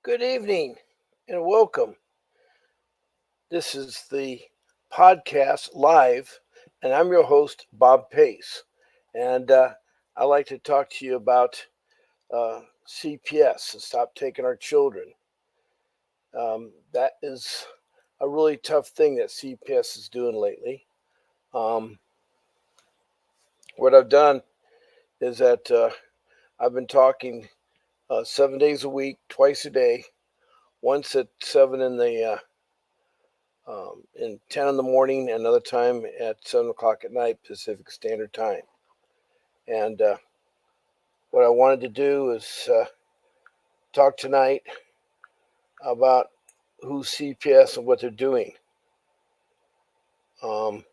Good evening and welcome. This is the podcast live, and I'm your host, Bob Pace. And I'd like to talk to you about CPS and stop taking our children. That is a really tough thing that CPS is doing lately. Um, what I've done is that I've been talking 7 days a week, twice a day, once at 7 in 10 in the morning, another time at 7 o'clock at night, Pacific Standard Time. And what I wanted to do is talk tonight about who's CPS and what they're doing. Um,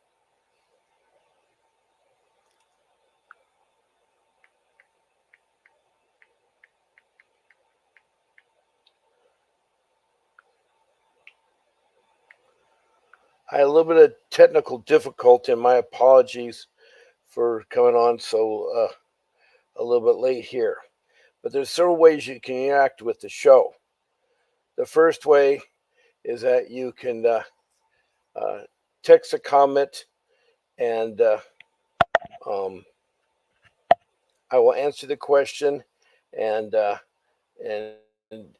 I had a little bit of technical difficulty, and my apologies for coming on so a little bit late here. But there's several ways you can interact with the show. The first way is that you can text a comment, and um, I will answer the question, and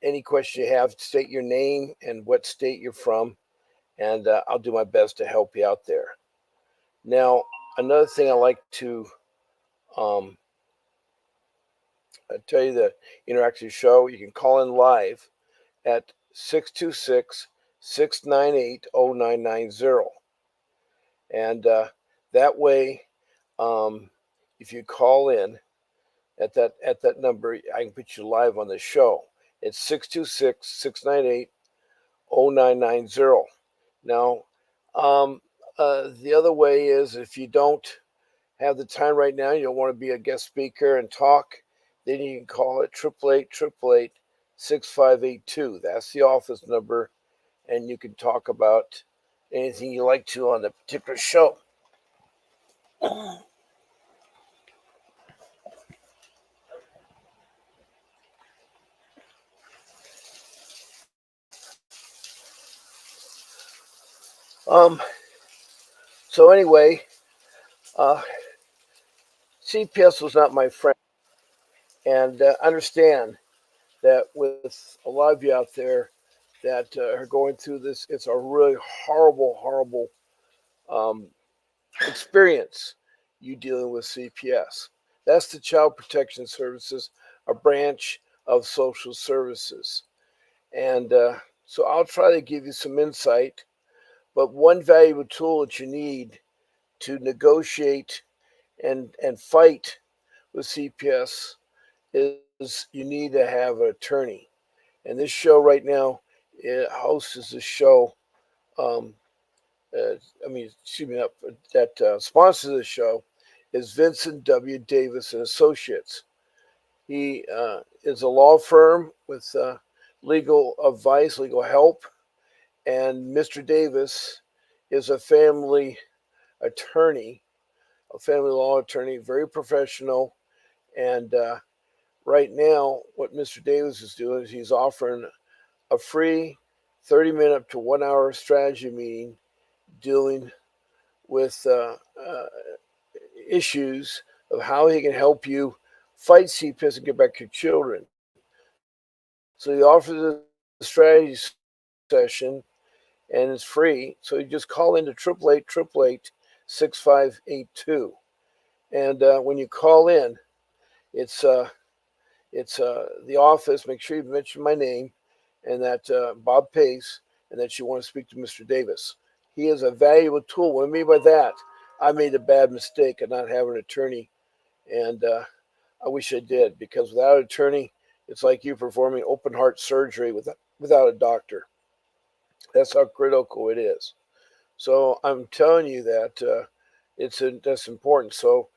any question you have, state your name and what state you're from, and I'll do my best to help you out there. Now, another thing I like to um, tell you, the interactive show, you can call in live at 626-698-0990. And that way, if you call in at that number, I can put you live on the show. It's 626-698-0990. Now, the other way is if you don't have the time right now, you don't want to be a guest speaker and talk, then you can call it 888-888-6582. That's the office number, and you can talk about anything you like to on the particular show. Um, so anyway, uh, CPS was not my friend, and understand that with a lot of you out there that are going through this, it's a really horrible, horrible um, experience you dealing with CPS. That's the Child Protection Services, a branch of social services. And so I'll try to give you some insight, but one valuable tool that you need to negotiate and fight with CPS is you need to have an attorney. And this show right now, it hosts this show. Um, excuse me, that sponsors the show is Vincent W. Davis and Associates. He is a law firm with legal advice, legal help, and Mr. Davis is a family attorney, a family law attorney, very professional. And right now, what Mr. Davis is doing is he's offering a free 30-minute to 1 hour strategy meeting dealing with issues of how he can help you fight CPS and get back your children. So he offers a strategy session, and it's free. So you just call into 888-888-6582. And when you call in, it's the office. Make sure you mention my name and that Bob Pace, and that you want to speak to Mr. Davis. He is a valuable tool. What I mean by that, I made a bad mistake of not having an attorney, and I wish I did, because without an attorney, it's like you performing open heart surgery without a doctor. That's how critical it is. So I'm telling you that that's important. So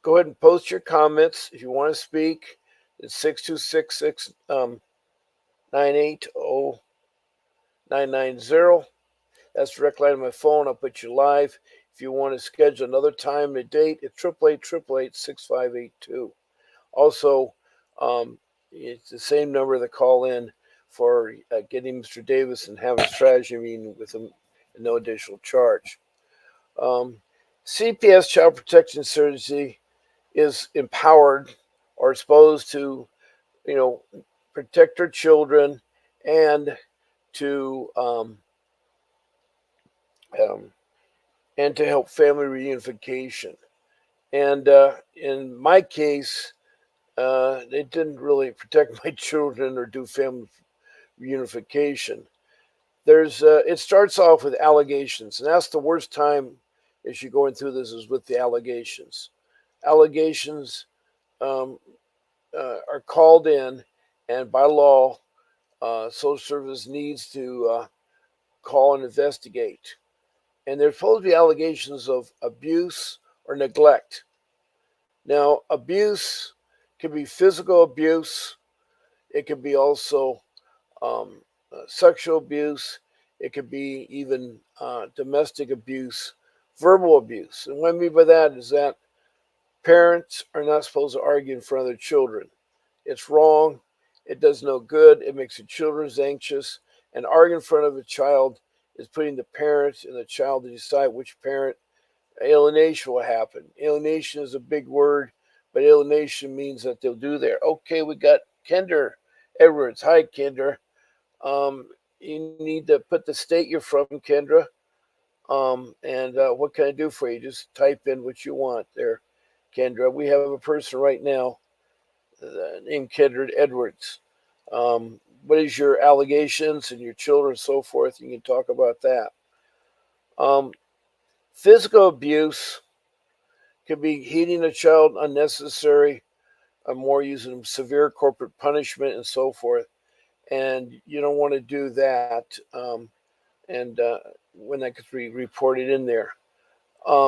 go ahead and post your comments if you want to speak. It's 626-698-0990. That's the direct line on my phone. I'll put you live. If you want to schedule another time and a date, it's 888-888-6582. Also, it's the same number to call in for getting Mr. Davis and having a strategy meeting with him at no additional charge. Um, CPS Child Protection Service is empowered or supposed to, you know, protect our children and to um, and to help family reunification. And in my case, it didn't really protect my children or do family reunification. It starts off with allegations, and that's the worst time as you're going through this is with the allegations. Allegations um, are called in, and by law, social service needs to call and investigate. And there's supposed to be allegations of abuse or neglect. Now, abuse can be physical abuse. It can be also sexual abuse. It could be even domestic abuse, verbal abuse. And what I mean by that is that parents are not supposed to argue in front of their children. It's wrong. It does no good. It makes the children anxious. And arguing in front of a child is putting the parent and the child to decide which parent. Alienation will happen. Alienation is a big word, but alienation means that they'll do there. Okay, we got Kendra Edwards. Hi, Kendra. You need to put the state you're from, Kendra. And what can I do for you? Just type in what you want there, Kendra. We have a person right now named Kendra Edwards. What is your allegations and your children and so forth? You can talk about that. Um, Physical abuse could be hitting a child unnecessary, more using severe corporate punishment and so forth. And you don't want to do that. And when that gets reported in there.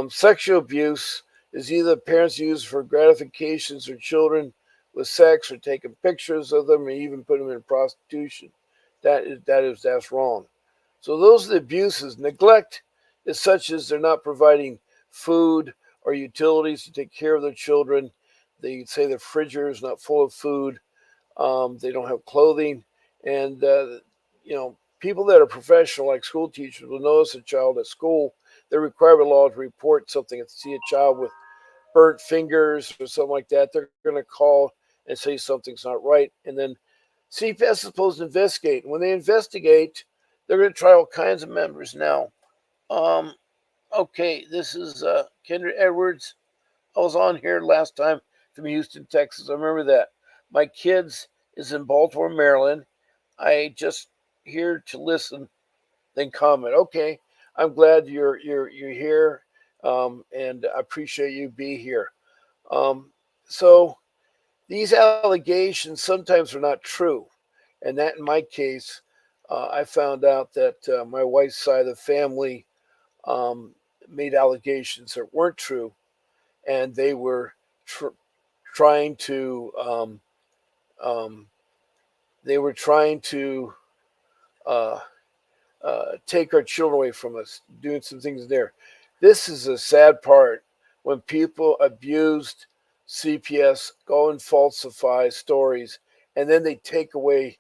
Sexual abuse is either parents use for gratifications of children with sex or taking pictures of them or even put them in prostitution. That's wrong. So those are the abuses. Neglect is such as they're not providing food or utilities to take care of their children. They say the refrigerator is not full of food. They don't have clothing, and people that are professional, like school teachers, will notice a child at school. They're required by law to report something. If they see a child with burnt fingers or something like that, they're going to call and say something's not right. And then CPS is supposed to investigate. And when they investigate, they're going to try all kinds of members. Now, um, okay, this is Kendra Edwards. I was on here last time from Houston, Texas. I remember that. My kids is in Baltimore, Maryland. I just here to listen, then comment. Okay, I'm glad you're here, and I appreciate you be here. Um, so these allegations sometimes are not true, and that in my case, I found out that my wife's side of the family um, made allegations that weren't true, and they were trying to um, they were trying to uh, take our children away from us, doing some things there. This is a sad part when people abused CPS, go and falsify stories, and then they take away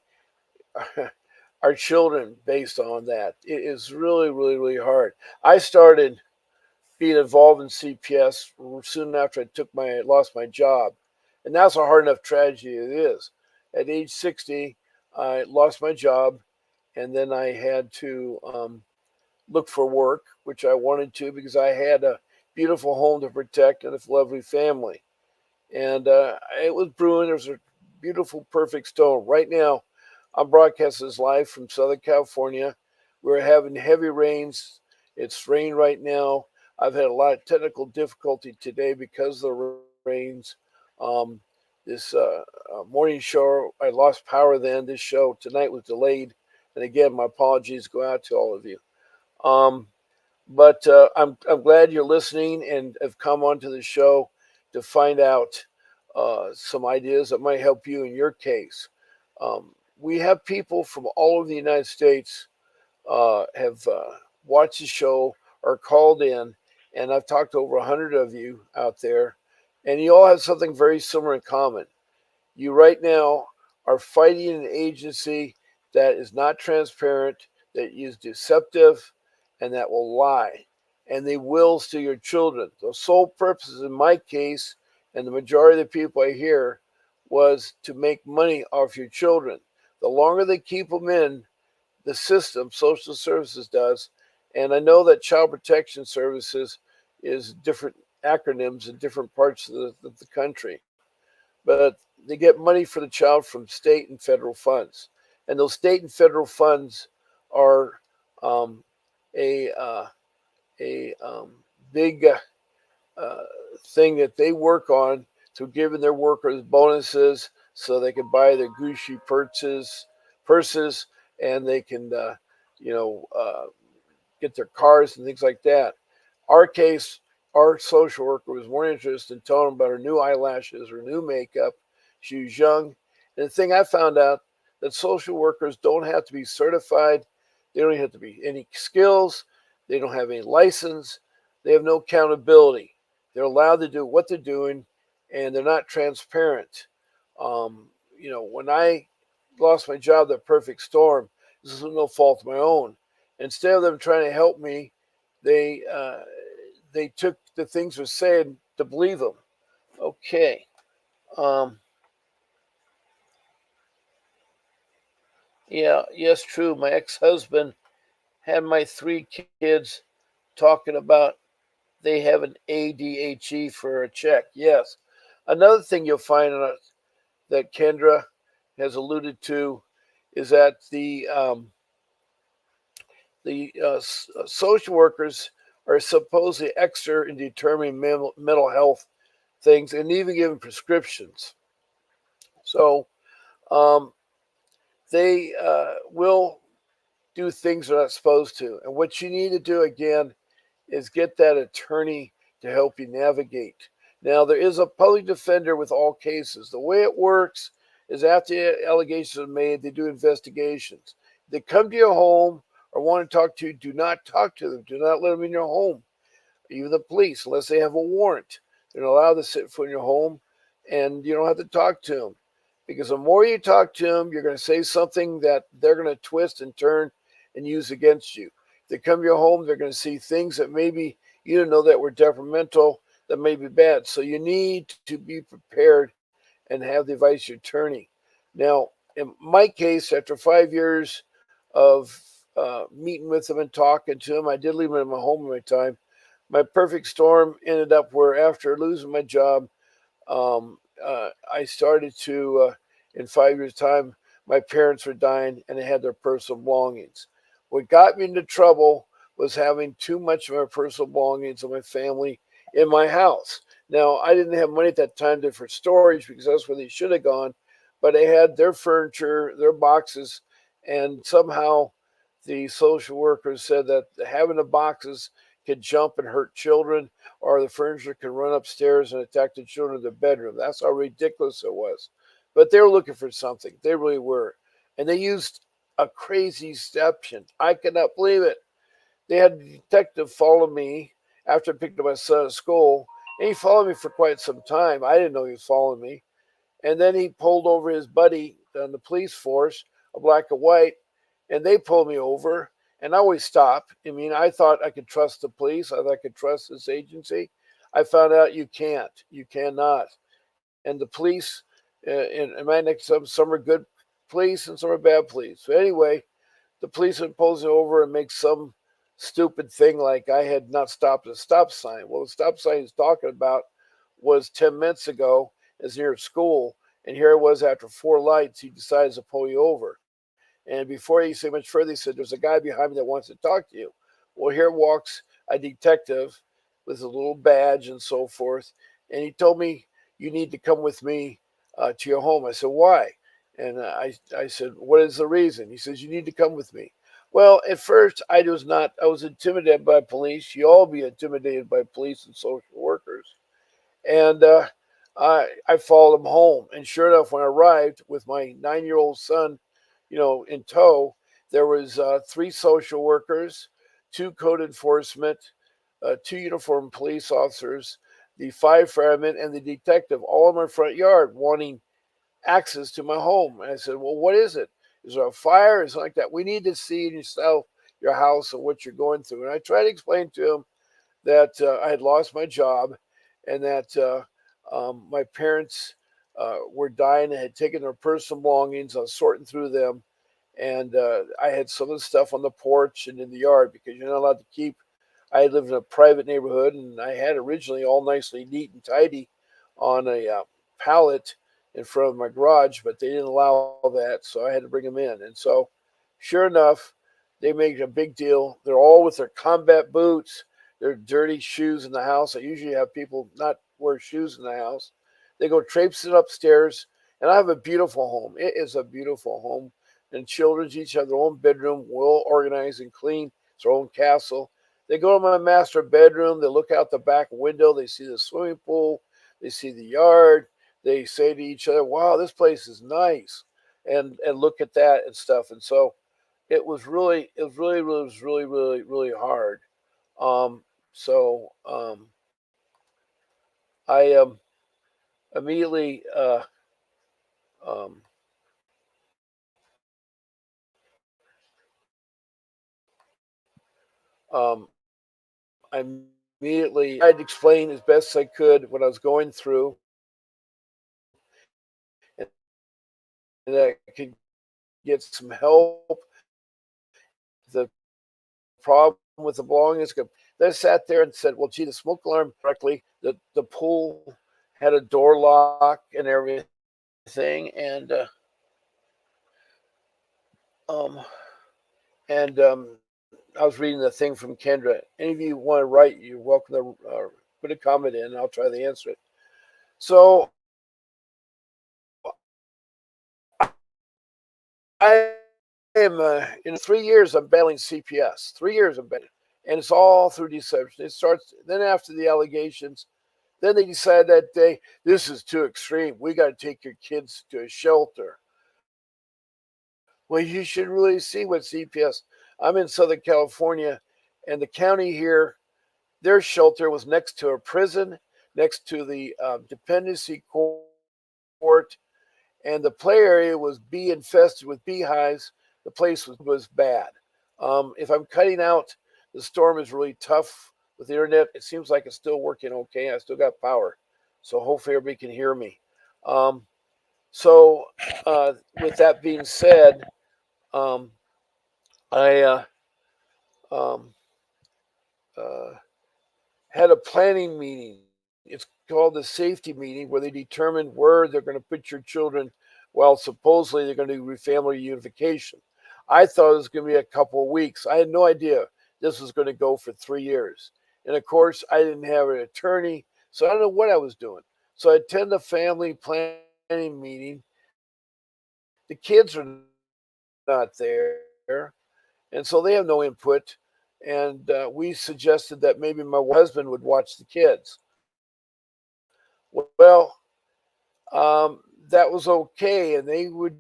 our children based on that. It is really, really, really hard. I started being involved in CPS soon after lost my job, and that's a hard enough tragedy it is. At age 60, I lost my job, and then I had to look for work, which I wanted to because I had a beautiful home to protect and a lovely family. And it was brewing. There was a beautiful, perfect storm. Right now, I'm broadcasting this live from Southern California. We're having heavy rains. It's rain right now. I've had a lot of technical difficulty today because of the rains. This morning show, I lost power then. This show tonight was delayed. And again, my apologies go out to all of you. Um, but I'm glad you're listening and have come onto the show to find out some ideas that might help you in your case. We have people from all over the United States have watched the show or called in, and I've talked to over 100 of you out there, and you all have something very similar in common. You right now are fighting an agency that is not transparent, that is deceptive, and that will lie. And they will steal your children. The sole purpose in my case, and the majority of the people I hear, was to make money off your children. The longer they keep them in the system, social services does, and I know that child protection services is different acronyms in different parts of the country, but they get money for the child from state and federal funds, and those state and federal funds are um, a big uh, thing that they work on to giving their workers bonuses so they can buy their Gucci purses, and they can, you know, get their cars and things like that. Our case, our social worker was more interested in telling them about her new eyelashes, her new makeup. She was young. And the thing I found out that social workers don't have to be certified. They don't have to be any skills. They don't have any license. They have no accountability. They're allowed to do what they're doing, and they're not transparent. When I lost my job, that perfect storm, this is no fault of my own. Instead of them trying to help me, they uh, they took the things we're saying to believe them. Okay. Um, yeah, yes, true. My ex-husband had my three kids talking about they have an ADHE for a check. Yes. Another thing you'll find that Kendra has alluded to is that the social workers are supposedly expert in determining mental health things and even giving prescriptions. So um, they will do things they're not supposed to. And what you need to do again is get that attorney to help you navigate. Now, there is a public defender with all cases. The way it works is after allegations are made, they do investigations. They come to your home or want to talk to you, do not talk to them. Do not let them in your home, even the police, unless they have a warrant. They're not allowed to sit in your home, and you don't have to talk to them. Because the more you talk to them, you're going to say something that they're going to twist and turn and use against you. If they come to your home, they're going to see things that maybe you didn't know that were detrimental, that may be bad. So you need to be prepared and have the advice of your attorney. Now, in my case, after 5 years of meeting with them and talking to them, I did leave them in my home at my time. My perfect storm ended up where after losing my job, I started to, in 5 years' time, my parents were dying and they had their personal belongings. What got me into trouble was having too much of my personal belongings of my family in my house. Now, I didn't have money at that time for storage because that's where they should have gone, but they had their furniture, their boxes, and somehow the social workers said that having the boxes could jump and hurt children, or the furniture can run upstairs and attack the children in the bedroom. That's how ridiculous it was. But they were looking for something. They really were. And they used a crazy deception. I could not believe it. They had a detective follow me after I picked up my son at school, and he followed me for quite some time. I didn't know he was following me. And then he pulled over his buddy on the police force, a black and white, and they pulled me over. And I always stop. I mean, I thought I could trust the police. I thought I could trust this agency. I found out you can't. You cannot. And the police, in my next some are good police and some are bad police. So anyway, the policeman pulls me over and makes some stupid thing like I had not stopped at a stop sign. Well, the stop sign he's talking about was 10 minutes ago, is near school, and here it was after four lights, he decides to pull you over. And before he said much further, he said, "There's a guy behind me that wants to talk to you." Well, here walks a detective with a little badge and so forth. And he told me, "You need to come with me to your home." I said, "Why?" And I said, "What is the reason?" He says, "You need to come with me." Well, at first, I was not, I was intimidated by police. You all be intimidated by police and social workers. And I followed him home. And sure enough, when I arrived with my 9-year-old son, in tow, there was three social workers, two code enforcement, two uniformed police officers, the five firemen, and the detective, all in my front yard wanting access to my home. And I said, "Well, what is it?" Is there a fire? Is like that? We need to see yourself, your house, and what you're going through. And I try to explain to him that I had lost my job and that my parents were dying and had taken their personal belongings. I was sorting through them. And I had some of the stuff on the porch and in the yard because you're not allowed to keep. I lived in a private neighborhood and I had originally all nicely neat and tidy on a pallet in front of my garage, but they didn't allow that. So I had to bring them in. And so, sure enough, they made a big deal. They're all with their combat boots, their dirty shoes in the house. I usually have people not wear shoes in the house. They go traipsing upstairs, and I have a beautiful home. It is a beautiful home. And children each have their own bedroom, well organized and clean. It's their own castle. They go to my master bedroom. They look out the back window. They see the swimming pool. They see the yard. They say to each other, "Wow, this place is nice," and look at that and stuff. And so it was really hard. Um, so I immediately um, um, I immediately tried to explain as best I could what I was going through, and that I could get some help. The problem with the belongings. They sat there and said, "Well, gee, the smoke alarm correctly. The pool had a door lock and everything, um, and I was reading the thing from Kendra. Any of you want to write, you're welcome to put a comment in, and I'll try to answer it. So I am in 3 years. I'm battling CPS. 3 years I'm battling, and it's all through deception. It starts then after the allegations. Then they decide that day, this is too extreme. We got to take your kids to a shelter. Well, you should really see what CPS. I'm in Southern California, and the county here, their shelter was next to a prison, next to the dependency court, and the play area was bee infested with beehives. The place was bad. If I'm cutting out, the storm is really tough with the internet. It seems like it's still working okay. I still got power, so hopefully everybody can hear me. Um, so, with that being said, um, I um, uh, had a planning meeting. It's called the safety meeting where they determine where they're going to put your children while supposedly they're going to do family unification. I thought it was going to be a couple of weeks. I had no idea this was going to go for 3 years. And of course, I didn't have an attorney, so I don't know what I was doing. So I attend the family planning meeting. The kids are not there, and so they have no input. And we suggested that maybe my husband would watch the kids. Well, that was okay, and they would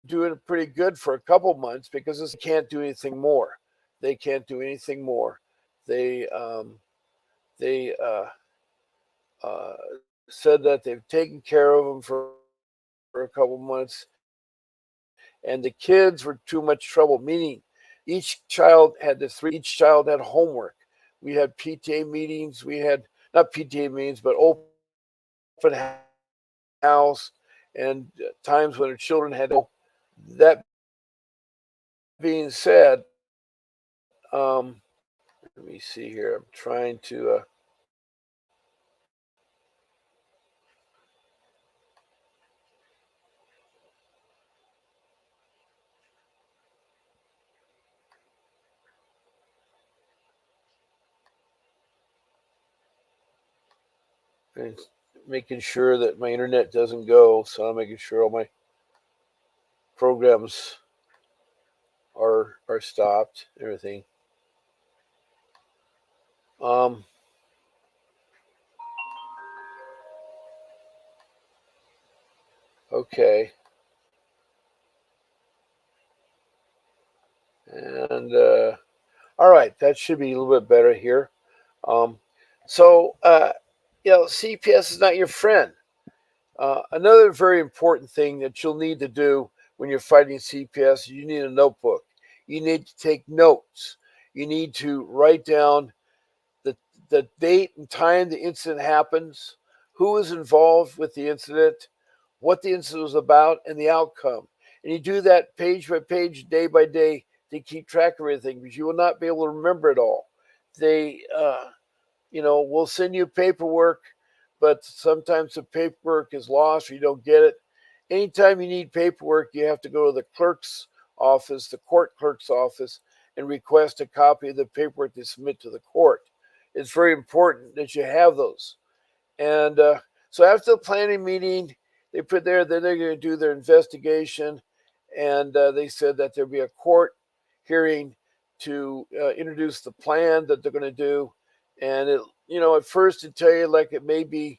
do it pretty good for a couple months because they can't do anything more. They can't do anything more. They they uh, said that they've taken care of them for a couple months, and the kids were too much trouble. Meaning, each child had homework. We had PTA meetings. We had not PTA meetings, but open house, and times when the children had. That being said, um, let me see here. I'm trying to. Making sure that my internet doesn't go, so I'm making sure all my programs are stopped. Everything. Um, okay, and all right, that should be a little bit better here. Um, so CPS is not your friend. Another very important thing that you'll need to do when you're fighting CPS, you need a notebook. You need to take notes. You need to write down the, the date and time the incident happens, who was involved with the incident, what the incident was about, and the outcome. And you do that page by page, day by day, to keep track of everything because you will not be able to remember it all. They, will send you paperwork, but sometimes the paperwork is lost or you don't get it. Anytime you need paperwork, you have to go to the clerk's office, the court clerk's office, and request a copy of the paperwork to submit to the court. It's very important that you have those. And so after the planning meeting, they put there, then they're going to do their investigation. And they said that there'll be a court hearing to introduce the plan that they're going to do. And at first it tell you like it may be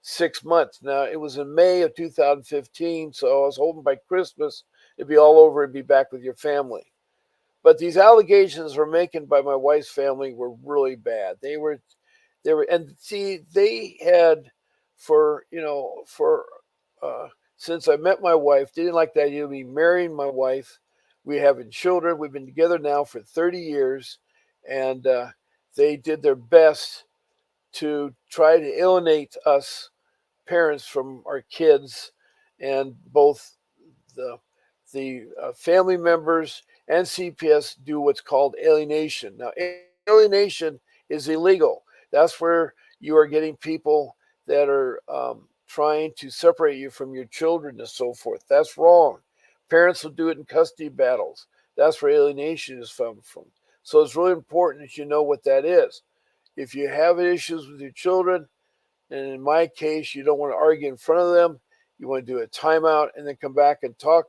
6 months. Now it was in May of 2015, so I was hoping by Christmas it'd be all over and be back with your family. But these allegations were making by my wife's family were really bad. And see, they had for uh, since I met my wife, they didn't like the idea of me marrying my wife. We having children. We've been together now for 30 years, and they did their best to try to alienate us parents from our kids, and both the family members and CPS do what's called alienation. Now, alienation is illegal. That's where you are getting people that are trying to separate you from your children and so forth. That's wrong. Parents will do it in custody battles. That's where alienation is from. So it's really important that you know what that is. If you have issues with your children, and in my case, you don't want to argue in front of them, you want to do a timeout and then come back and talk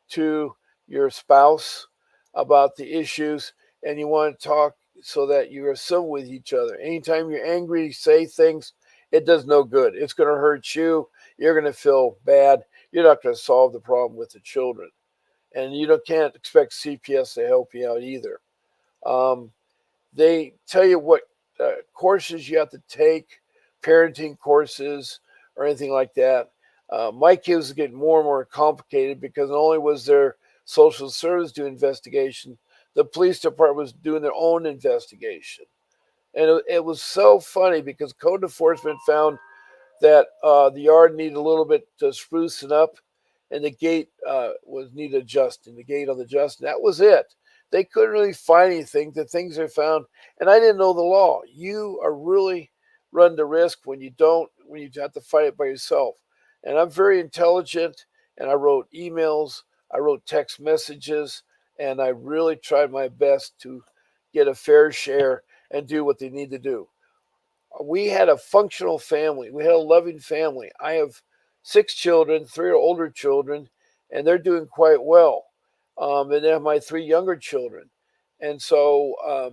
to your spouse about the issues, and you want to talk so that you are civil with each other. Anytime you're angry, say things, it does no good. It's going to hurt you. You're going to feel bad. You're not going to solve the problem with the children. And can't expect CPS to help you out either. Um, they tell you what courses you have to take, parenting courses or anything like that. My kids was getting more and more complicated because not only was their social service doing investigation, the police department was doing their own investigation. And it was so funny because code enforcement found that the yard needed a little bit sprucing up, and the gate was needed adjusting. The gate on the adjusting. That was it. They couldn't really find anything. The things they found, and I didn't know the law. You are really run the risk when you have to fight it by yourself. And I'm very intelligent, and I wrote emails, I wrote text messages, and I really tried my best to get a fair share and do what they need to do. We had a functional family. We had a loving family. I have 6 children, 3 are older children, and they're doing quite well. And then my 3 younger children. And so,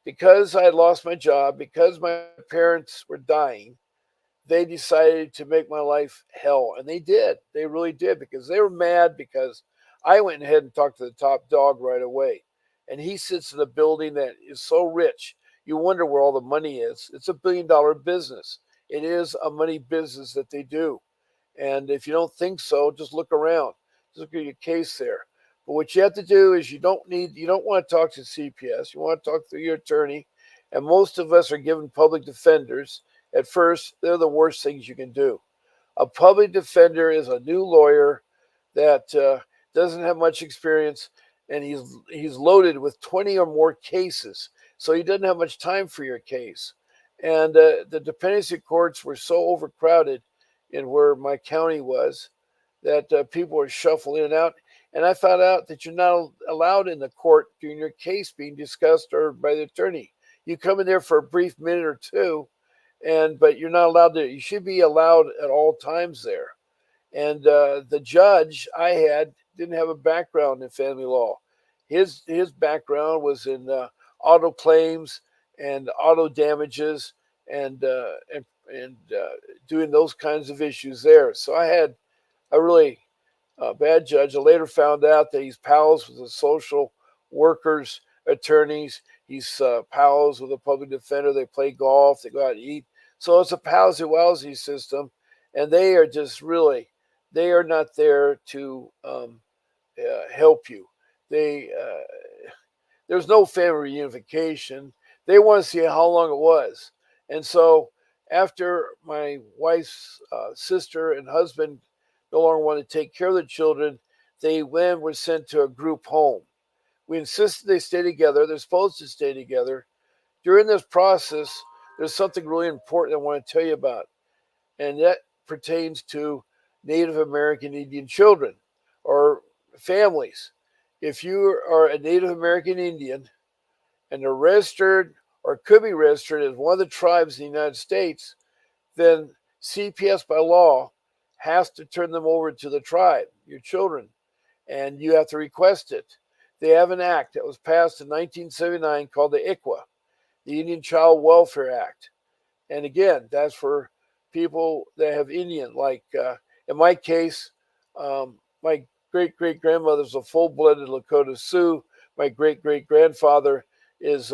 because I had lost my job, because my parents were dying, they decided to make my life hell. And they did. They really did, because they were mad because I went ahead and talked to the top dog right away. And he sits in a building that is so rich, you wonder where all the money is. It's $1 billion business. It is a money business that they do. And if you don't think so, just look around. Just look at your case there. But what you have to do is you don't want to talk to CPS. You want to talk to your attorney. And most of us are given public defenders. At first, they're the worst things you can do. A public defender is a new lawyer that doesn't have much experience, and he's loaded with 20 or more cases. So he doesn't have much time for your case. And the dependency courts were so overcrowded in where my county was that people were shuffled in and out. And I found out that you're not allowed in the court during your case being discussed or by the attorney. You come in there for a brief minute or two, but you're not allowed to. You should be allowed at all times there. And the judge I had didn't have a background in family law. His background was in auto claims and auto damages and doing those kinds of issues there. So I had a really bad judge. I later found out that he's pals with the social workers, attorneys. He's pals with a public defender. They play golf. They go out and eat. So it's a palsy-walsy system, and they are just really, they are not there to help you. They There's no family reunification. They want to see how long it was. And so after my wife's sister and husband no longer wanted to take care of the children, they then were sent to a group home. We insisted they stay together. They're supposed to stay together. During this process, there's something really important I want to tell you about, and that pertains to Native American Indian children or families. If you are a Native American Indian and are registered or could be registered as one of the tribes in the United States, then CPS by law has to turn them over to the tribe, your children, and you have to request it. They have an act that was passed in 1979 called the ICWA, the Indian Child Welfare Act. And again, that's for people that have Indian. Like in my case, my great great grandmother's a full blooded Lakota Sioux. My great great grandfather is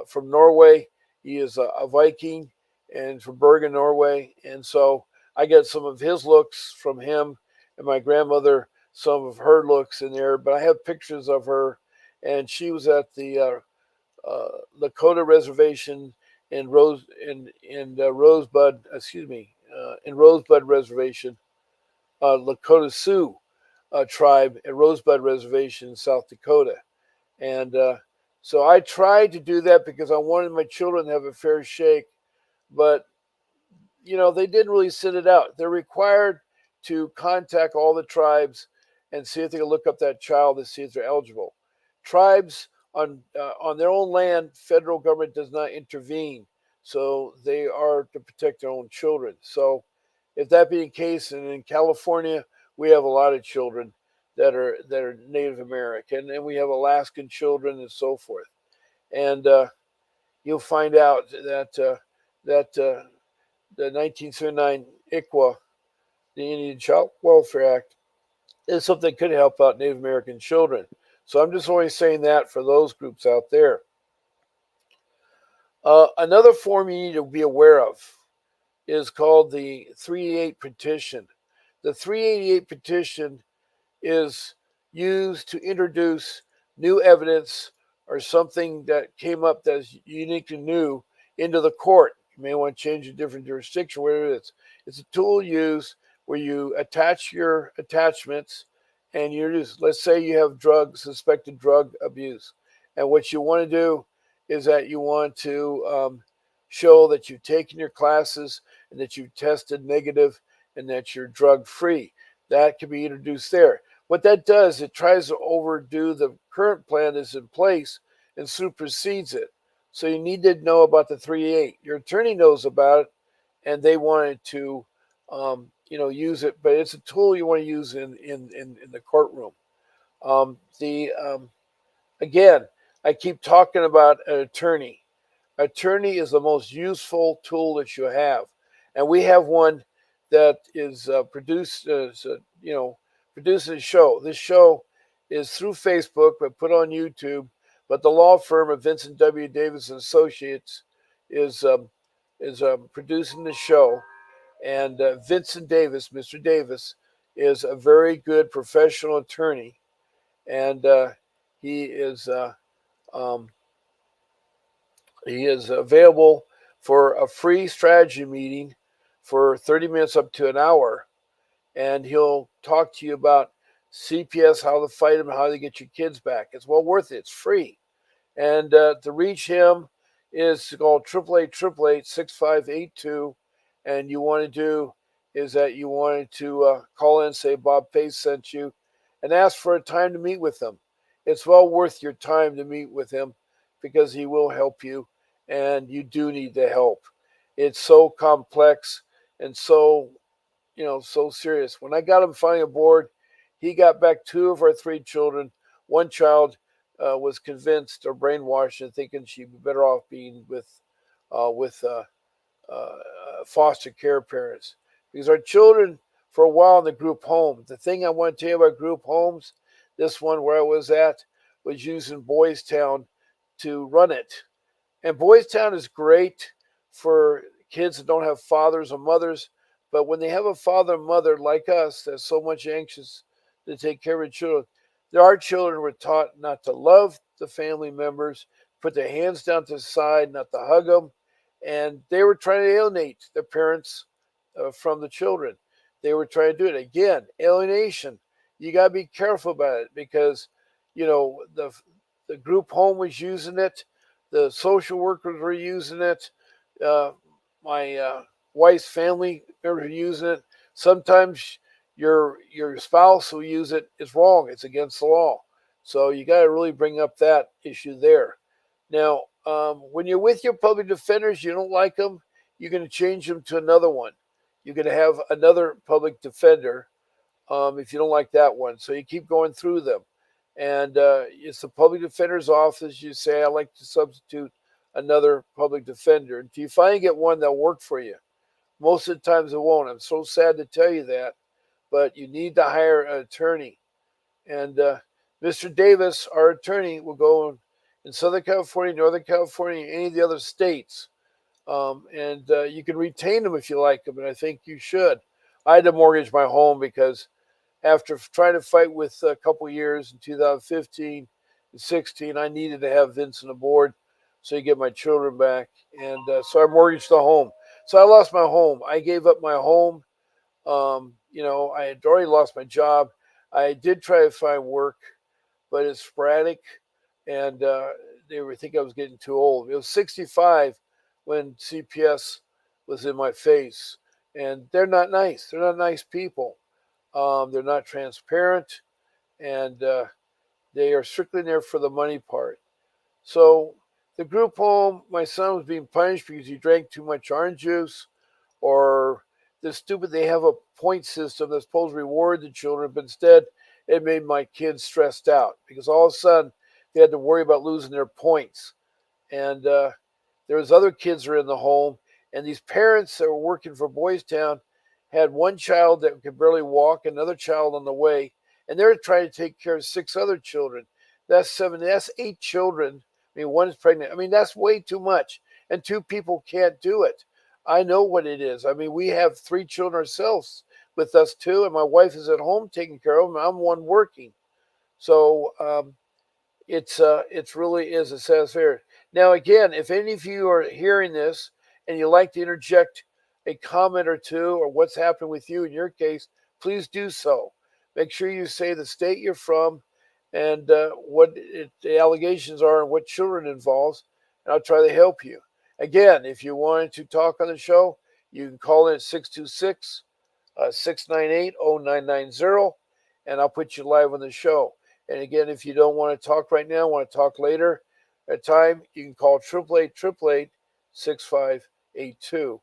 from Norway. He is a Viking and from Bergen, Norway. And so I get some of his looks from him, and my grandmother some of her looks in there. But I have pictures of her, and she was at the Lakota Reservation in Rosebud, in Rosebud Reservation, Lakota Sioux tribe at Rosebud Reservation in South Dakota, and so I tried to do that because I wanted my children to have a fair shake, but they didn't really sit it out. They're required to contact all the tribes and see if they can look up that child to see if they're eligible. Tribes on their own land, federal government does not intervene, so they are to protect their own children. So, if that being the case, and in California, we have a lot of children that are Native American, and we have Alaskan children and so forth. And you'll find out that the 1979 ICWA, the Indian Child Welfare Act, is something that could help out Native American children. So I'm just only saying that for those groups out there. Another form you need to be aware of is called the 388 petition. The 388 petition is used to introduce new evidence or something that came up that's unique and new into the court. You may want to change a different jurisdiction, whatever it is. It's a tool used where you attach your attachments and you just, let's say you have suspected drug abuse. And what you want to do is that you want to show that you've taken your classes and that you've tested negative and that you're drug free. That can be introduced there. What that does, it tries to overdo the current plan that's in place and supersedes it. So you need to know about the 388. Your attorney knows about it, and they wanted to, use it. But it's a tool you want to use in the courtroom. Um, the Again, I keep talking about an attorney. Attorney is the most useful tool that you have, and we have one that is producing a show. This show is through Facebook, but put on YouTube. But the law firm of Vincent W. Davis and Associates is producing the show, and Vincent Davis, Mr. Davis, is a very good professional attorney, and he is. Um, He is available for a free strategy meeting for 30 minutes up to an hour. And he'll talk to you about CPS, how to fight them, how to get your kids back. It's well worth it. It's free. And to reach him is called 888-888-6582. And you want to do is that you wanted to call in and say Bob Pace sent you and ask for a time to meet with him. It's well worth your time to meet with him because he will help you, and you do need the help. It's so complex and so serious. When I got him finally aboard, he got back two of our three children. One child was convinced or brainwashed and thinking she'd be better off being with foster care parents, because our children for a while in the group home. The thing I want to tell you about group homes, this one where I was at was using Boys Town to run it. And Boys Town is great for kids that don't have fathers or mothers, but when they have a father and mother like us that's so much anxious to take care of the children. Our children were taught not to love the family members, put their hands down to the side, not to hug them, and they were trying to alienate the parents from the children. They were trying to do it again. Alienation. You got to be careful about it because, the group home was using it, the social workers were using it, uh, my wife's family members were using it. Sometimes your spouse will use it. It's wrong. It's against the law. So you got to really bring up that issue there. Now, when you're with your public defenders, you don't like them, you're going to change them to another one. You're going to have another public defender if you don't like that one. So you keep going through them. And it's the public defender's office. You say, I'd like to substitute another public defender until you finally get one that'll work for you. Most of the times it won't. I'm so sad to tell you that, but you need to hire an attorney. And Mr. Davis, our attorney, will go in Southern California, Northern California, any of the other states. And you can retain them if you like them, and I think you should. I had to mortgage my home because after trying to fight with a couple years in 2015 and 16, I needed to have Vincent aboard so you get my children back. And so I mortgaged the home. So I lost my home. I gave up my home. I had already lost my job. I did try to find work, but it's sporadic, and they were thinking I was getting too old. It was 65 when CPS was in my face, and they're not nice. They're not nice people. They're not transparent, and they are strictly there for the money part. So the group home, my son was being punished because he drank too much orange juice, or they have a point system that's supposed to reward the children, but instead it made my kids stressed out because all of a sudden they had to worry about losing their points. And there was other kids that were in the home, and these parents that were working for Boys Town had one child that could barely walk, another child on the way, and they were trying to take care of 6 other children. That's 7. That's 8 children. I mean, one is pregnant. I mean, that's way too much, and 2 people can't do it. I know what it is. I mean, we have 3 children ourselves with us too, and my wife is at home taking care of them. I'm one working, so it's really is a satisfaction. Now, again, if any of you are hearing this and you like to interject a comment or two or what's happened with you in your case, please do so. Make sure you say the state you're from and the allegations are and what children involves, and I'll try to help you. Again, if you wanted to talk on the show, you can call in at 626 698 0990, and I'll put you live on the show. And again, if you don't want to talk right now, want to talk later at time, you can call 888-888-6582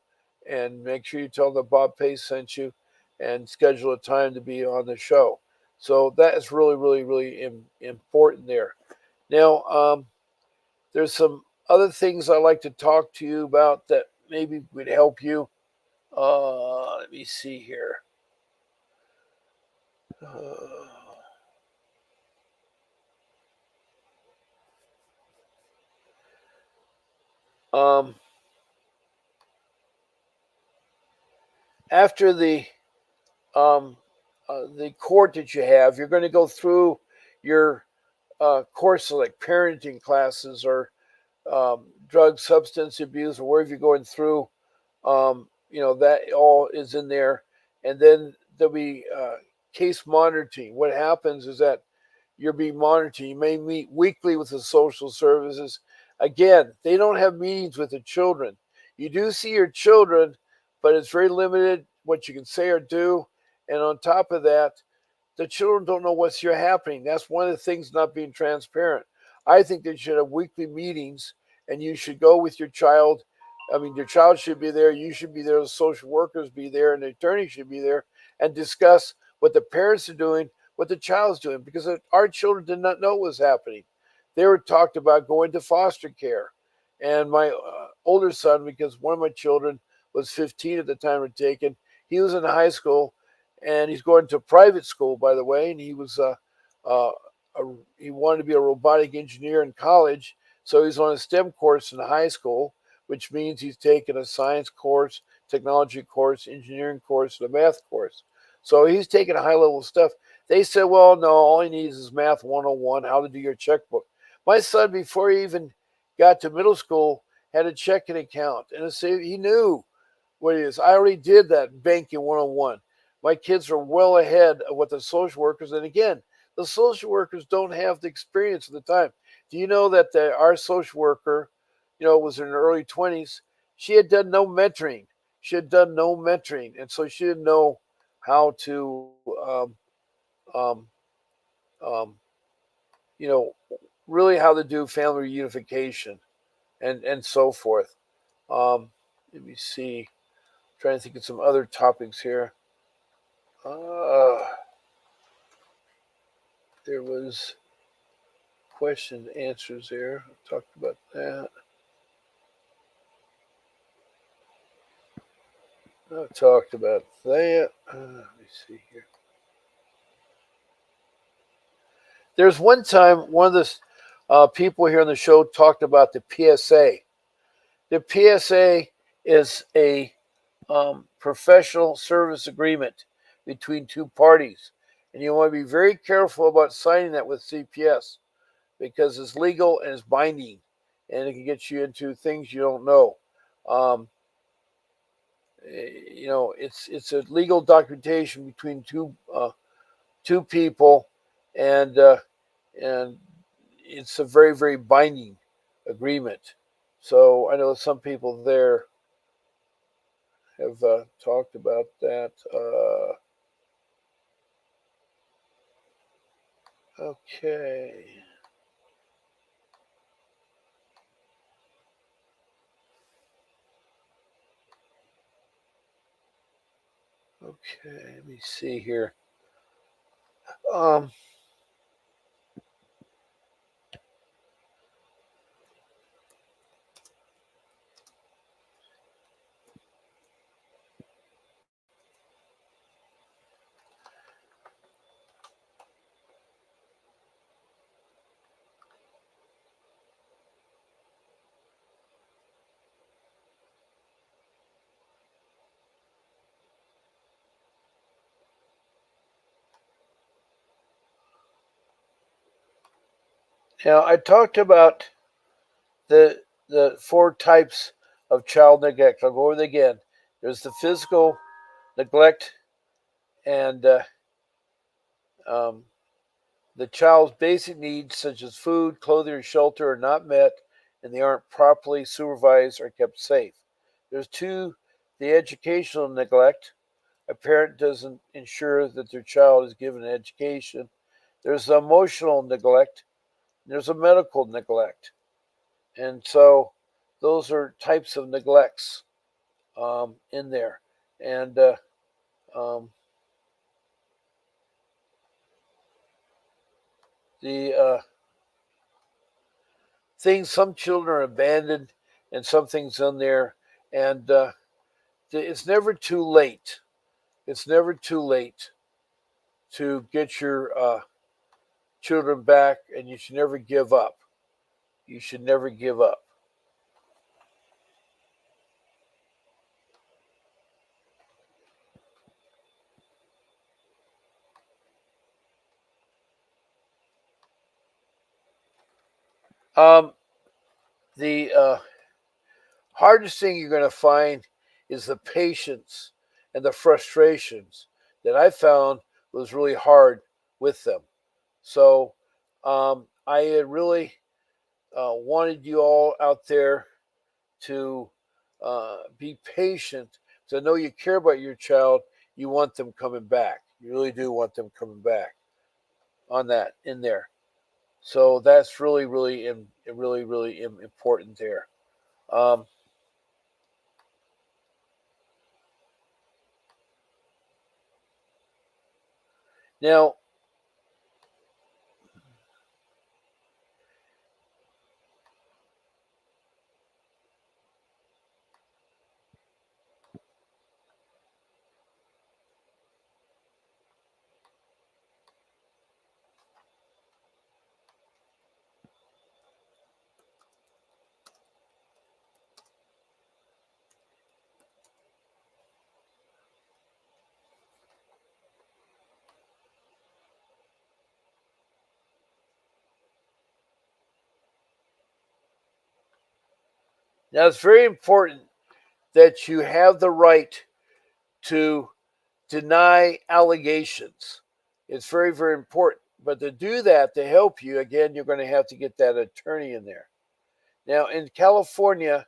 and make sure you tell them Bob Pace sent you and schedule a time to be on the show. So that is really, really, really important there. Now, there's some other things I'd like to talk to you about that maybe would help you. Let me see here. Um, After um, the court that you have, you're going to go through your courses like parenting classes or drug substance abuse or wherever you're going through. That all is in there, and then there'll be case monitoring. What happens is that you're being monitored. You may meet weekly with the social services. Again, they don't have meetings with the children. You do see your children, but it's very limited what you can say or do. And on top of that, the children don't know what's here happening. That's one of the things not being transparent. I think they should have weekly meetings, and you should go with your child. I mean, your child should be there. You should be there. The social workers be there, and the attorney should be there, and discuss what the parents are doing, what the child's doing, because our children did not know what was happening. They were talked about going to foster care, and my older son, because one of my children was 15 at the time of taken, he was in high school, and he's going to private school, by the way, and he was uh, he wanted to be a robotic engineer in college, so he's on a STEM course in high school, which means he's taken a science course, technology course, engineering course, and a math course. So he's taking high level stuff. They said, well, no, all he needs is Math 101, how to do your checkbook. My son, before he even got to middle school, had a checking account, and he knew what it is. I already did that banking 101. My kids are well ahead of what the social workers, and again, the social workers don't have the experience at the time. Do you know that our social worker, was in her early 20s? She had done no mentoring. She had done no mentoring, and so she didn't know how to, um, um, you know, really how to do family reunification and so forth. Let me see. I'm trying to think of some other topics here. Uh, there was question and answers there. I talked about that. I talked about that. Let me see here. There's one time one of the people here on the show talked about the PSA. The PSA is a professional service agreement between two parties, and you want to be very careful about signing that with CPS because it's legal and it's binding, and it can get you into things you don't know. Um, it's a legal documentation between two people, and and it's a very very binding agreement. So I know some people there have talked about that. Okay, okay. Let me see here. Um, Now I talked about the four types of child neglect. I'll go over it again. There's the physical neglect, and um, the child's basic needs such as food, clothing, or shelter are not met, and they aren't properly supervised or kept safe. There's two, the educational neglect. A parent doesn't ensure that their child is given an education. There's the emotional neglect. There's a medical neglect. And so those are types of neglects in there. And um, the things, some children are abandoned, and some things in there. And it's never too late. It's never too late to get your children back, and you should never give up. You should never give up. Um, the hardest thing you're going to find is the patience and the frustrations that I found was really hard with them. So I had really wanted you all out there to be patient. So I know you care about your child. You want them coming back. You really do want them coming back on that in there. So that's really, really important there. Um, Now, Now, it's very important that you have the right to deny allegations. It's very, very important. But to do that, to help you, again, you're going to have to get that attorney in there. Now, in California,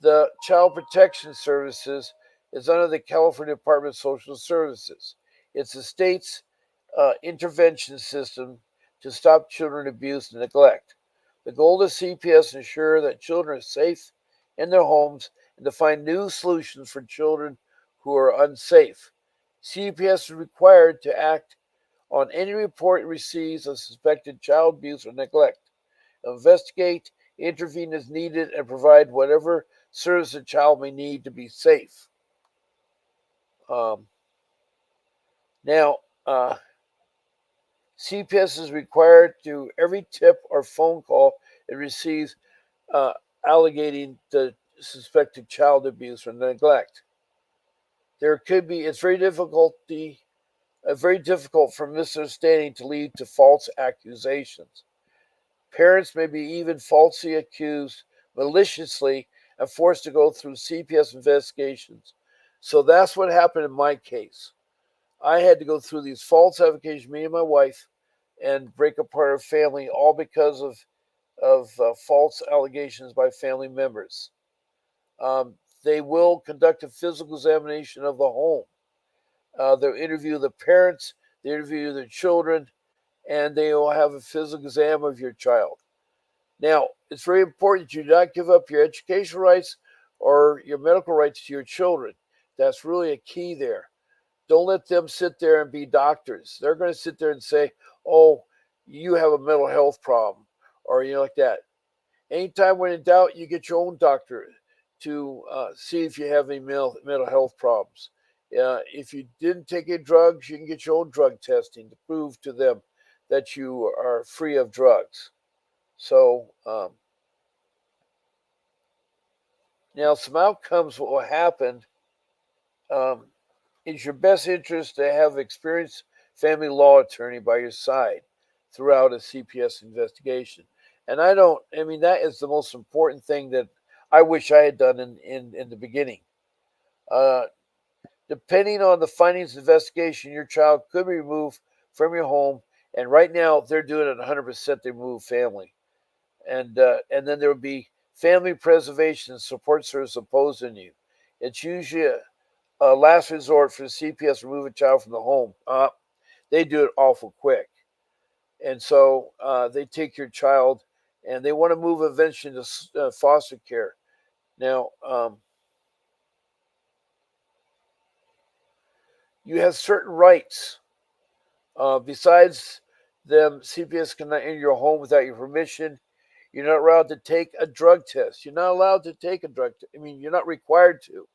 the Child Protection Services is under the California Department of Social Services. It's the state's intervention system to stop children abuse and neglect. The goal of CPS is to ensure that children are safe in their homes and to find new solutions for children who are unsafe. CPS is required to act on any report it receives of suspected child abuse or neglect, investigate, intervene as needed, and provide whatever service a child may need to be safe. Um, now, CPS is required to every tip or phone call it receives uh, alleging the suspected child abuse or neglect. There could be very difficult for misunderstanding to lead to false accusations. Parents may be even falsely accused maliciously and forced to go through CPS investigations. So that's what happened in my case. I had to go through these false allegations, me and my wife, and break apart our family, all because of false allegations by family members. Um, they will conduct a physical examination of the home. They'll interview the parents, they interview the children, and they will have a physical exam of your child. Now, it's very important that you do not give up your educational rights or your medical rights to your children. That's really a key there. Don't let them sit there and be doctors. They're going to sit there and say, "Oh, you have a mental health problem," or like that. Anytime when in doubt, you get your own doctor to see if you have any mental health problems. If you didn't take any drugs, you can get your own drug testing to prove to them that you are free of drugs. So now some outcomes will happen. Um, it's your best interest to have an experienced family law attorney by your side throughout a CPS investigation. And I mean, that is the most important thing that I wish I had done in the beginning. Uh, Depending on the findings of the investigation, your child could be removed from your home. And right now, they're doing it 100%. They remove family. And then there would be family preservation and support service opposing you. It's usually a last resort for the CPS to remove a child from the home. They do it awful quick, and so they take your child and they want to move eventually to foster care. Now, you have certain rights. Besides them, CPS cannot enter your home without your permission. You're not allowed to take a drug test. You're not allowed to take a drug test. I mean, you're not required to.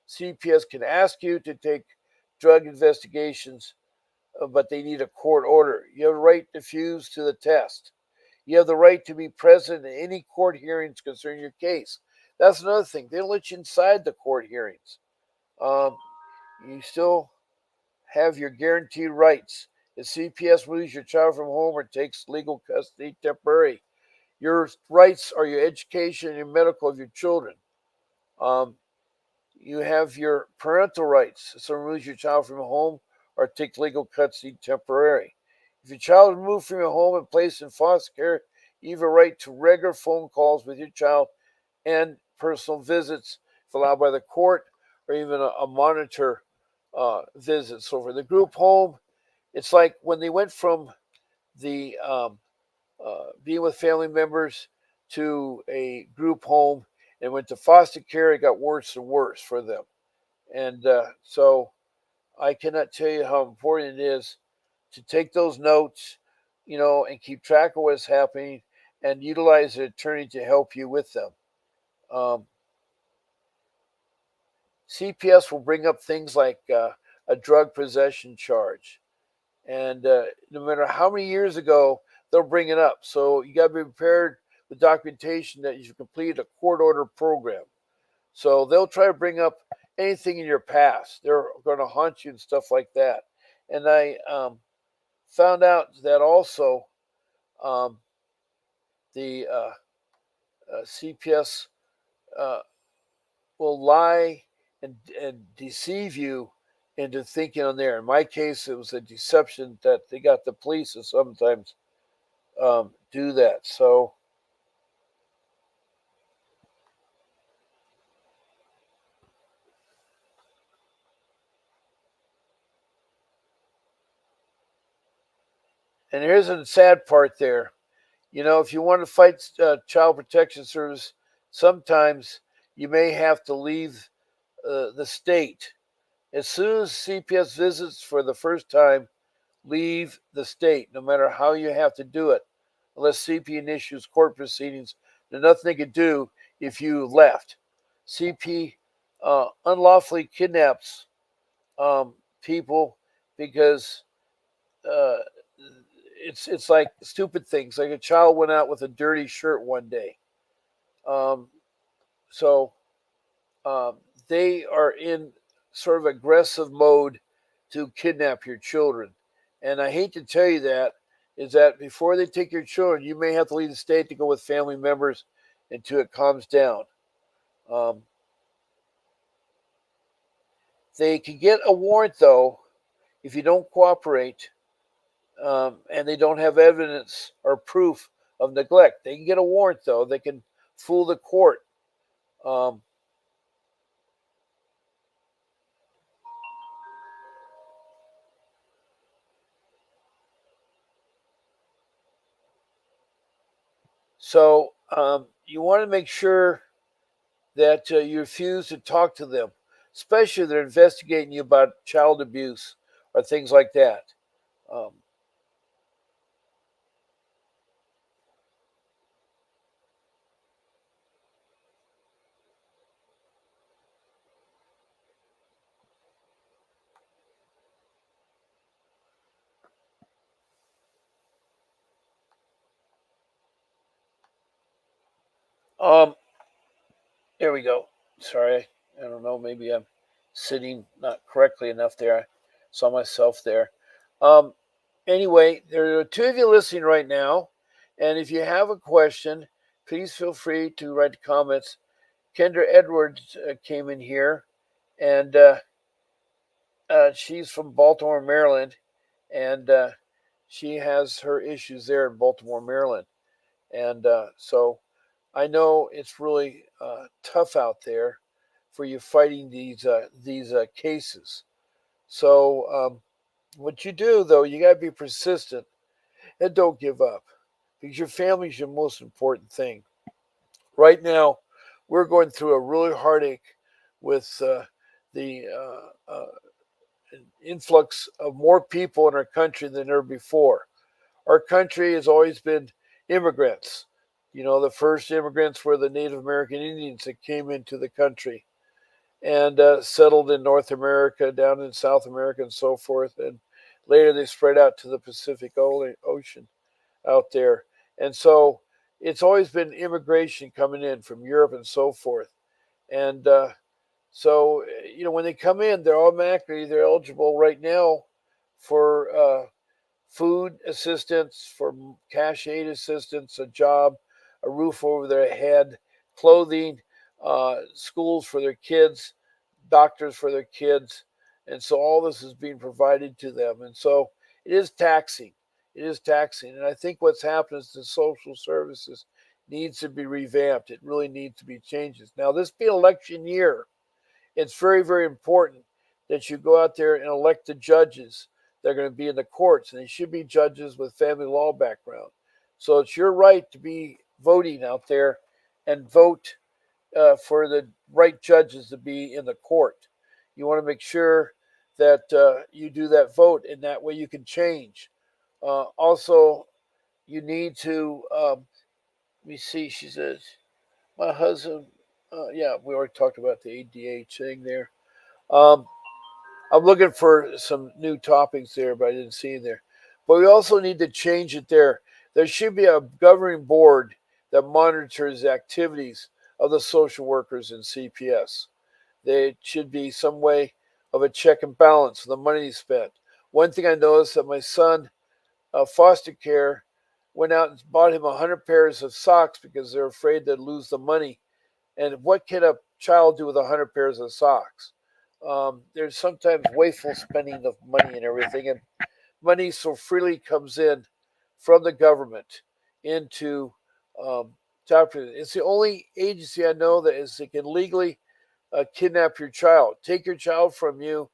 CPS can ask you to take drug investigations, but they need a court order. You have a right to refuse to the test. You have the right to be present in any court hearings concerning your case. That's another thing. They don't let you inside the court hearings. Um, you still have your guaranteed rights. If CPS moves your child from home or takes legal custody temporarily, your rights are your education and your medical of your children. Um, you have your parental rights. If someone removes your child from your home or takes legal custody temporarily. If your child is removed from your home and placed in foster care, you have a right to regular phone calls with your child and personal visits if allowed by the court or even a monitor visit. So for the group home, it's like when they went from the being with family members to a group home and went to foster care, it got worse and worse for them. And so I cannot tell you how important it is to take those notes, and keep track of what's happening and utilize an attorney to help you with them. Um, CPS will bring up things like a drug possession charge. And no matter how many years ago, they'll bring it up. So you got to be prepared with documentation that you've completed a court order program. So they'll try to bring up anything in your past. They're going to haunt you and stuff like that. And I found out that also um, the CPS uh, will lie and deceive you into thinking on there. In my case, it was a deception that they got the police to sometimes do that. So, and here's the sad part there. You know, if you want to fight child protection service, sometimes you may have to leave the state. As soon as CPS visits for the first time, leave the state, no matter how you have to do it, unless CP initiates court proceedings. There's nothing they could do if you left. CP unlawfully kidnaps people because uh, it's like stupid things. Like a child went out with a dirty shirt one day. Um, so um, they are in sort of aggressive mode to kidnap your children. And I hate to tell you that, is that before they take your children, you may have to leave the state to go with family members until it calms down. Um, they can get a warrant, though, if you don't cooperate and they don't have evidence or proof of neglect. They can get a warrant, though. They can fool the court. Um, so you want to make sure that you refuse to talk to them, especially if they're investigating you about child abuse or things like that. Um, um, there we go. Sorry, I don't know. Maybe I'm sitting not correctly enough there. I saw myself there. Um, anyway, there are two of you listening right now, and if you have a question, please feel free to write the comments. Kendra Edwards came in here, and she's from Baltimore, Maryland, and she has her issues there in Baltimore, Maryland. And so I know it's really tough out there for you fighting these cases. So what you do though, you got to be persistent and don't give up because your family is your most important thing. Right now, we're going through a really heartache with the influx of more people in our country than ever before. Our country has always been immigrants. You know, the first immigrants were the Native American Indians that came into the country and settled in North America, down in South America, and so forth. And later they spread out to the Pacific Ocean out there. And so it's always been immigration coming in from Europe and so forth. And so, you know, when they come in, they're eligible right now for food assistance, for cash aid assistance, a job, a roof over their head, clothing, schools for their kids, doctors for their kids. And so all this is being provided to them. And so it is taxing. It is taxing. And I think what's happened is the social services needs to be revamped. It really needs to be changes. Now, this being election year, it's very, very important that you go out there and elect the judges that are going to be in the courts, and they should be judges with family law background. So it's your right to be voting out there and vote for the right judges to be in the court. You want to make sure that you do that vote, and that way you can change. Also, you need to, let me see, she says, my husband, yeah, we already talked about the ADH thing there. Um, I'm looking for some new topics there, but I didn't see them there. But we also need to change it there. There should be a governing board that monitors the activities of the social workers in CPS. There should be some way of a check and balance of the money spent. One thing I noticed that my son, foster care, went out and bought him 100 pairs of socks because they're afraid they'd lose the money. And what can a child do with 100 pairs of socks? There's sometimes wasteful spending of money and everything, and money so freely comes in from the government into child prison. It's the only agency I know that can legally kidnap your child, take your child from you,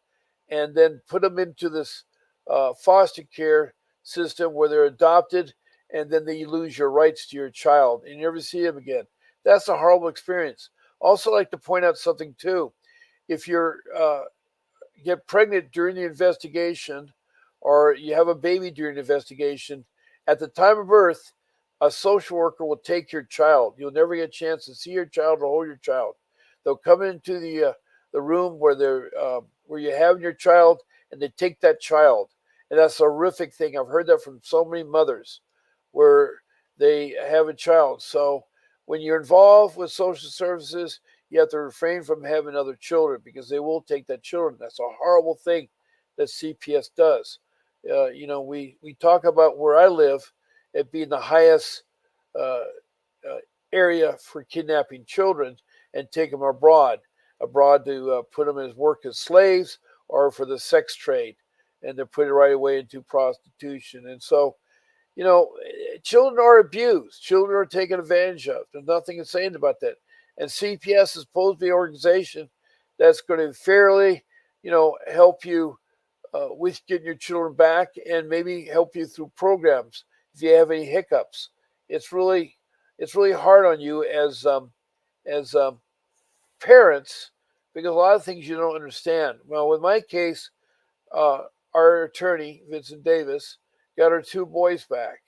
and then put them into this foster care system where they're adopted, and then you lose your rights to your child and you never see them again. That's a horrible experience. Also, like to point out something too. If you're get pregnant during the investigation, or you have a baby during the investigation, at the time of birth, a social worker will take your child. You'll never get a chance to see your child or hold your child. They'll come into the room where you have your child, and they take that child. And that's a horrific thing. I've heard that from so many mothers, where they have a child. So when you're involved with social services, you have to refrain from having other children because they will take that children. That's a horrible thing that CPS does. We talk about where I live, it being the highest uh, uh, area for kidnapping children and take them abroad to put them as work as slaves or for the sex trade, and they're put right away into prostitution. And so, children are abused. Children are taken advantage of. There's nothing saying about that. And CPS is supposed to be an organization that's going to fairly, help you with getting your children back and maybe help you through programs if you have any hiccups. It's really, it's really hard on you as parents because a lot of things you don't understand. Well, with my case, uh, our attorney Vincent Davis got our two boys back,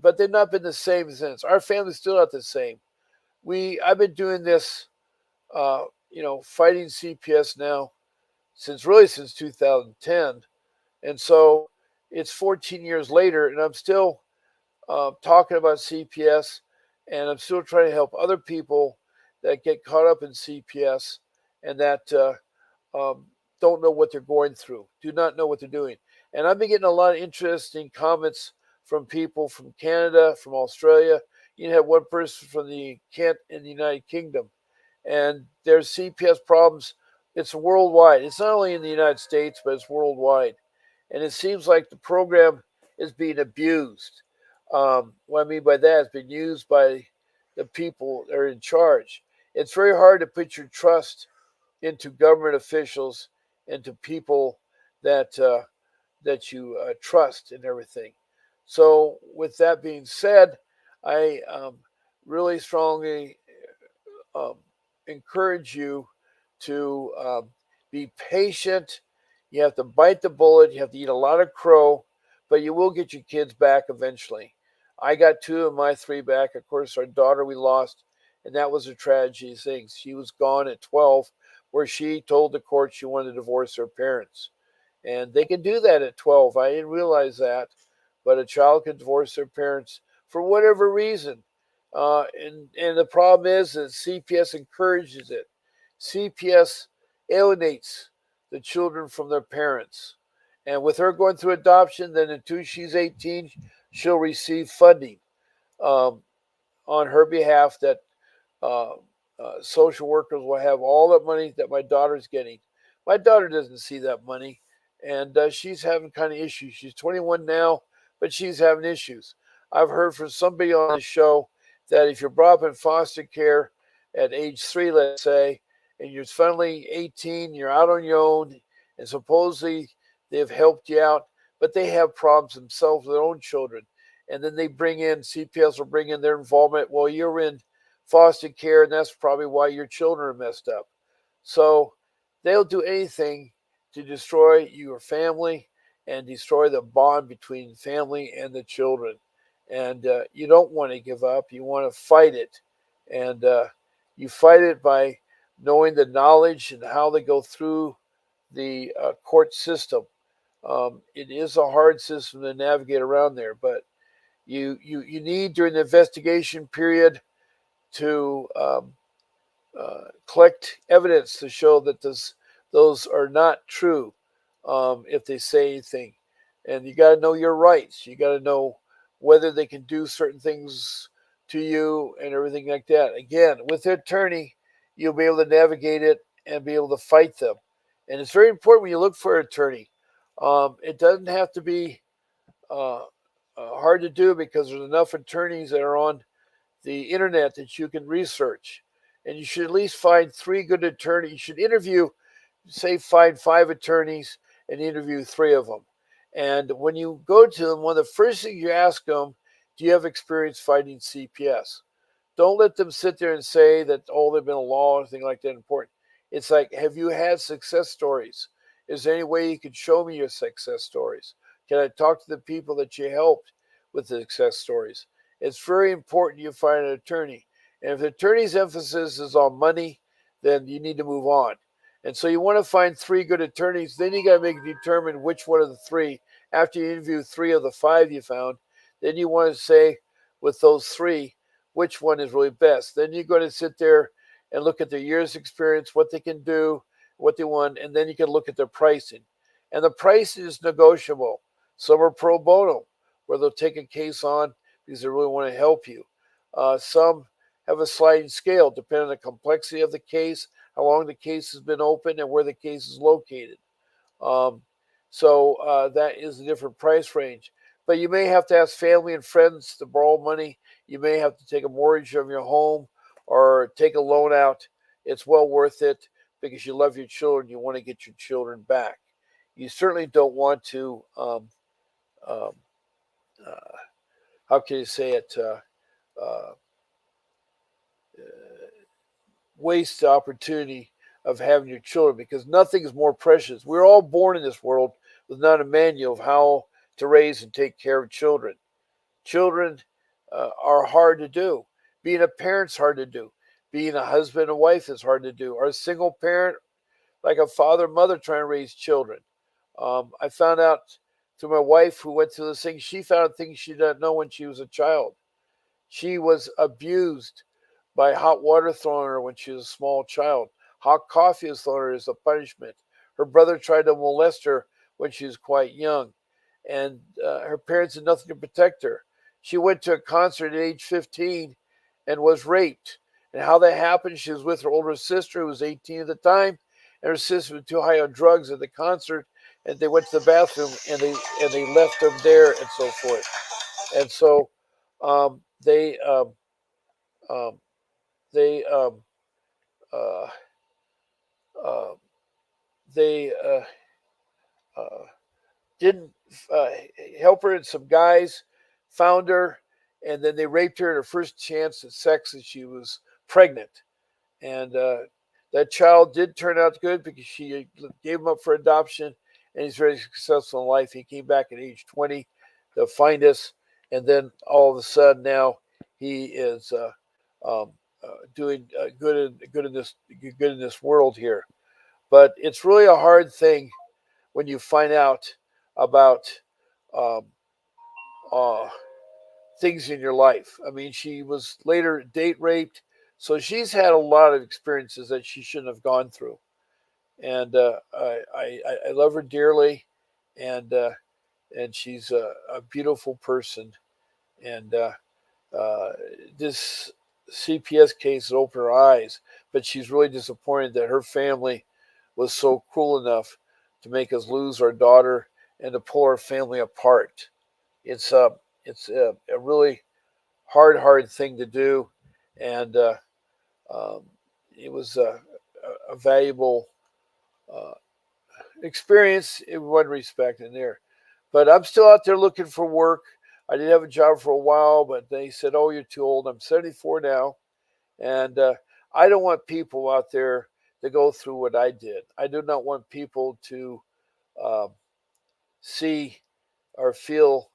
but they've not been the same since. Our family's still not the same. I've been doing this, fighting CPS now since 2010, and so it's 14 years later, and I'm still talking about CPS, and I'm still trying to help other people that get caught up in CPS and that um, don't know what they're going through, do not know what they're doing. And I've been getting a lot of interesting comments from people from Canada, from Australia. You have one person from the Kent in the United Kingdom, and there's CPS problems. It's worldwide. It's not only in the United States, but it's worldwide. And it seems like the program is being abused. What I mean by that, it's been used by the people that are in charge. It's very hard to put your trust into government officials and to people that you trust and everything. So, with that being said, I really strongly um, encourage you to be patient. You have to bite the bullet. You have to eat a lot of crow, but you will get your kids back eventually. I got two of my three back. Of course, our daughter we lost, and that was a tragedy thing. She was gone at 12, where she told the court she wanted to divorce her parents. And they can do that at 12. I didn't realize that. But a child can divorce their parents for whatever reason. And the problem is that CPS encourages it. CPS alienates the children from their parents. And with her going through adoption, then until she's 18, she'll receive funding um, on her behalf that uh, social workers will have all that money that my daughter's getting. My daughter doesn't see that money, and she's having kind of issues. She's 21 now, but she's having issues. I've heard from somebody on the show that if you're brought up in foster care at age 3, let's say, and you're finally 18, you're out on your own, and supposedly they've helped you out, but they have problems themselves with their own children. And then they bring in, CPS will bring in their involvement. Well, you're in foster care, and that's probably why your children are messed up. So they'll do anything to destroy your family and destroy the bond between family and the children. And you don't want to give up. You want to fight it. And you fight it by knowing the knowledge and how they go through the court system. It is a hard system to navigate around there, but you need during the investigation period to collect evidence to show that those are not true if they say anything. And you got to know your rights. You got to know whether they can do certain things to you and everything like that. Again, with the attorney, you'll be able to navigate it and be able to fight them. And it's very important when you look for an attorney. It doesn't have to be uh, hard to do because there's enough attorneys that are on the internet that you can research. And you should at least find 3 good attorneys. You should interview, say, find 5 attorneys and interview 3 of them. And when you go to them, one of the first things you ask them, do you have experience fighting CPS? Don't let them sit there and say that, oh, they've been a law or anything like that important. It's like, have you had success stories? Is there any way you could show me your success stories? Can I talk to the people that you helped with the success stories? It's very important you find an attorney. And if the attorney's emphasis is on money, then you need to move on. And so you want to find 3 good attorneys. Then you got to determine which one of the 3. After you interview 3 of the 5 you found, then you want to say with those 3, which one is really best. Then you're going to sit there and look at their years experience, what they can do, what they want, and then you can look at their pricing. And the price is negotiable. Some are pro bono, where they'll take a case on because they really want to help you. Some have a sliding scale, depending on the complexity of the case, how long the case has been open, and where the case is located. Um, so that is a different price range. But you may have to ask family and friends to borrow money. You may have to take a mortgage of your home or take a loan out. It's well worth it because you love your children. You want to get your children back. You certainly don't want to, um, uh, how can you say it, uh, waste the opportunity of having your children because nothing is more precious. We're all born in this world with not a manual of how to raise and take care of children. Children are hard to do. Being a parent's hard to do. Being a husband and wife is hard to do. Or a single parent, like a father and mother trying to raise children. I found out through my wife who went through this thing, she found out things she didn't know when she was a child. She was abused by hot water thrown at her when she was a small child. Hot coffee was thrown at her as a punishment. Her brother tried to molest her when she was quite young, and her parents did nothing to protect her. She went to a concert at age 15 and was raped. And how that happened, she was with her older sister, who was 18 at the time, and her sister was too high on drugs at the concert, and they went to the bathroom and they left them there and so forth. And so um, they um, they uh, uh, they uh, didn't uh, help her, and some guys found her, and then they raped her at her first chance at sex, and she was pregnant. And that child did turn out good because she gave him up for adoption, and he's very successful in life. He came back at age 20 to find us, and then all of a sudden now he is doing good in this world here. But it's really a hard thing when you find out about um, uh, things in your life. I mean, she was later date raped, so she's had a lot of experiences that she shouldn't have gone through. And I love her dearly, and and she's a beautiful person. And uh, this CPS case has opened her eyes, but she's really disappointed that her family was so cruel enough to make us lose our daughter and to pull our family apart. It's a a really hard thing to do, and um, it was a valuable uh, experience in one respect in there. But I'm still out there looking for work. I did have a job for a while, but they said, "Oh, you're too old." I'm 74 now, and I don't want people out there to go through what I did. I do not want people to um, see or feel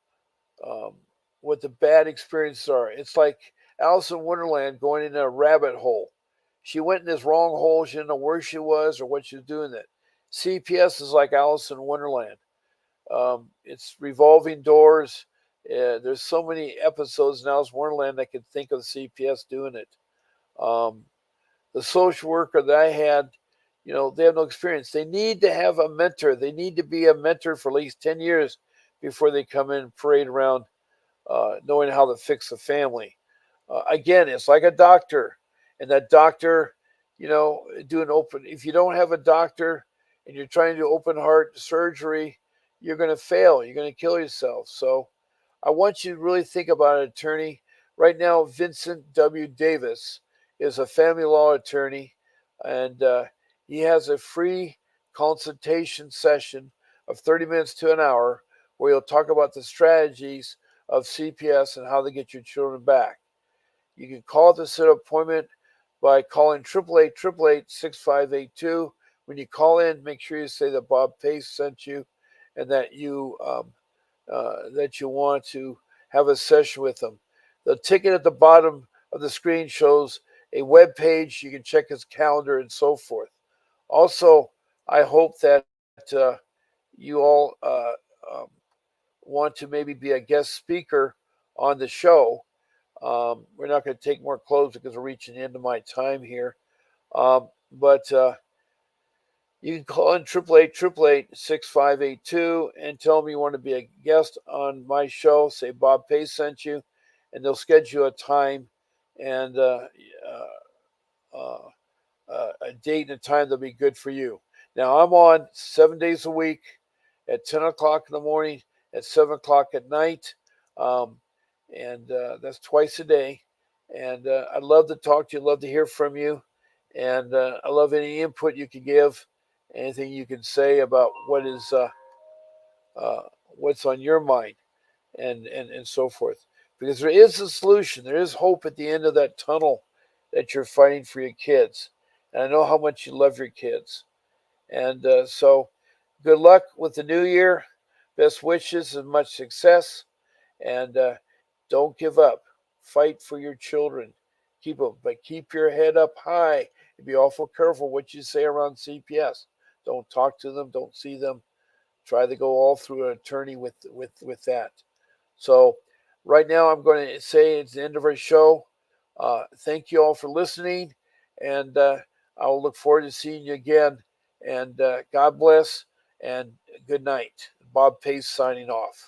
um, what the bad experiences are. It's like Alice in Wonderland going in a rabbit hole. She went in this wrong hole. She didn't know where she was or what she was doing. That CPS is like Alice in Wonderland. It's revolving doors. There's so many episodes in Alice in Wonderland I could think of CPS doing it. Um, the social worker that I had, they have no experience. They need to have a mentor. They need to be a mentor for at least 10 years before they come in and parade around knowing how to fix a family. Again, it's like a doctor, and that doctor, do an open. If you don't have a doctor and you're trying to do open heart surgery, you're going to fail. You're going to kill yourself. So I want you to really think about an attorney. Right now, Vincent W. Davis is a family law attorney, and he has a free consultation session of 30 minutes to an hour where he'll talk about the strategies of CPS and how to get your children back. You can call to set an appointment by calling 888-888-6582. When you call in, make sure you say that Bob Pace sent you and that you want to have a session with them. The ticket at the bottom of the screen shows a web page. You can check his calendar and so forth. Also, I hope that you all want to maybe be a guest speaker on the show. We're not going to take more calls because we're reaching the end of my time here. But you can call in 888-888-6582 and tell them you want to be a guest on my show. Say Bob Pace sent you, and they'll schedule a time and a date and a time that'll be good for you. Now, I'm on 7 days a week at 10 o'clock in the morning, at 7 o'clock at night. And that's twice a day. And I'd love to talk to you, love to hear from you. And I love any input you can give, anything you can say about what's on your mind and so forth. Because there is a solution. There is hope at the end of that tunnel that you're fighting for your kids. And I know how much you love your kids. And so good luck with the new year. Best wishes and much success. And don't give up. Fight for your children. Keep your head up high and be awful careful what you say around CPS. Don't talk to them. Don't see them. Try to go all through an attorney with that. So right now I'm going to say it's the end of our show. Thank you all for listening, and I'll look forward to seeing you again. And God bless and good night. Bob Pace signing off.